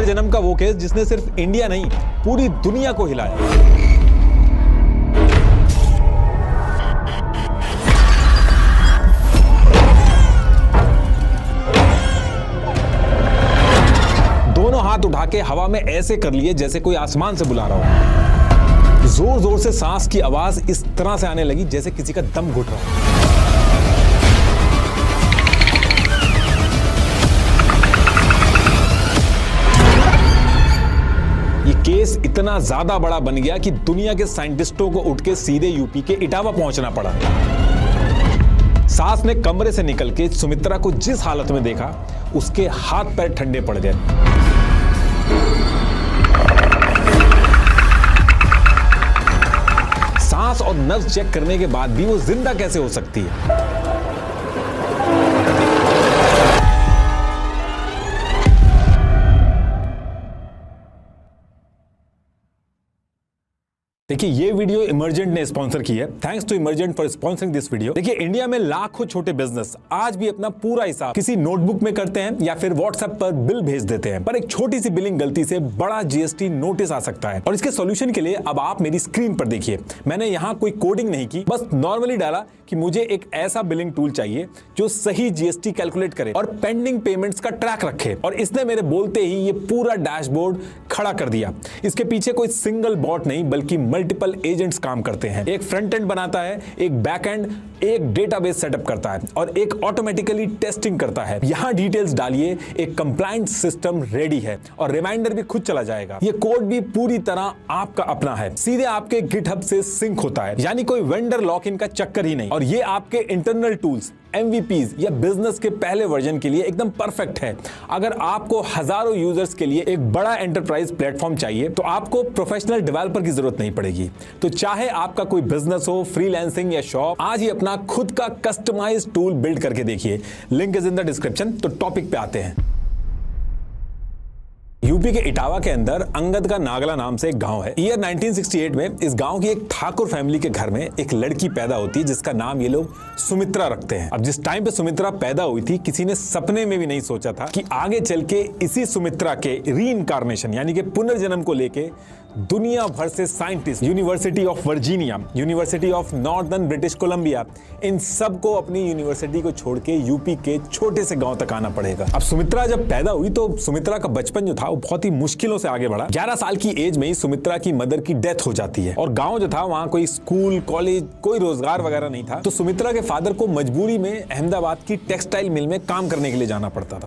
पुनर्जन्म का वो केस जिसने सिर्फ इंडिया नहीं पूरी दुनिया को हिलाया। दोनों हाथ उठा के हवा में ऐसे कर लिए जैसे कोई आसमान से बुला रहा हो। जोर जोर से सांस की आवाज इस तरह से आने लगी जैसे किसी का दम घुट रहा हो। ये केस इतना ज्यादा बड़ा बन गया कि दुनिया के साइंटिस्टों को उठ के सीधे यूपी के इटावा पहुंचना पड़ा। सास ने कमरे से निकल के सुमित्रा को जिस हालत में देखा उसके हाथ पैर ठंडे पड़ गए। सांस और नब्ज चेक करने के बाद भी वो जिंदा कैसे हो सकती है? देखिए, ये वीडियो इमर्जेंट ने स्पॉन्सर की है। Thanks to emergent for sponsoring this video. देखिए, इंडिया में लाखों छोटे बिजनेस आज भी अपना पूरा हिसाब किसी नोटबुक में करते हैं या फिर व्हाट्सएप पर बिल भेज देते हैं, पर एक छोटी सी बिलिंग गलती से बड़ा जीएसटी नोटिस आ सकता है। और इसके सॉल्यूशन के लिए अब आप मेरी स्क्रीन पर देखिए। मैंने यहाँ कोई कोडिंग नहीं की, बस नॉर्मली डाला कि मुझे एक ऐसा बिलिंग टूल चाहिए जो सही जीएसटी कैलकुलेट करे और पेंडिंग पेमेंट्स का ट्रैक रखे। और इसने मेरे बोलते ही ये पूरा डैशबोर्ड खड़ा कर दिया। इसके पीछे कोई सिंगल बॉट नहीं बल्कि मल्टीपल एजेंट्स काम करते हैं। एक फ्रंट एंड बनाता है, एक बैक एंड, एक डेटाबेस सेटअप करता है और एक ऑटोमेटिकली टेस्टिंग करता है। यहां डिटेल्स डालिए, एक कंप्लायंट सिस्टम रेडी है और रिमाइंडर भी खुद चला जाएगा। ये कोड भी पूरी तरह आपका अपना है, सीधे आपके गिटहब से सिंक होता है, यानी कोई वेंडर लॉक इन का चक्कर ही नहीं। और ये आपके इंटरनल टूल्स, MVPs या बिजनेस के पहले वर्जन के लिए एकदम परफेक्ट है। अगर आपको हजारों यूजर्स के लिए एक बड़ा एंटरप्राइज प्लेटफॉर्म चाहिए तो आपको प्रोफेशनल डेवलपर की जरूरत नहीं पड़ेगी। तो चाहे आपका कोई बिजनेस हो, फ्रीलांसिंग या शॉप, आज ही अपना खुद का कस्टमाइज्ड टूल बिल्ड करके देखिए। Link is in the description. तो टॉपिक पे आते हैं। यूपी के इटावा के अंदर अंगद का नागला नाम से एक गांव है। ईयर 1968 में इस गांव की एक ठाकुर फैमिली के घर में एक लड़की पैदा होती है जिसका नाम ये लोग सुमित्रा रखते हैं। अब जिस टाइम पे सुमित्रा पैदा हुई थी, किसी ने सपने में भी नहीं सोचा था कि आगे चल के इसी सुमित्रा के रीइंकार्नेशन यानी कि पुनर्जन्म को लेके दुनिया भर से scientist, university of Virginia, university of northern British Columbia, इन सबको अपनी यूनिवर्सिटी को छोड़ के यूपी के छोटे से गांव तक आना पड़ेगा। अब सुमित्रा जब पैदा हुई तो सुमित्रा का बचपन जो था वो बहुत ही मुश्किलों से आगे बढ़ा। 11 साल की एज में ही सुमित्रा की मदर की डेथ हो जाती है और गांव जो था वहां कोई स्कूल, कॉलेज, कोई रोजगार वगैरह नहीं था। तो सुमित्रा के फादर को मजबूरी में अहमदाबाद की टेक्सटाइल मिल में काम करने के लिए जाना पड़ता था।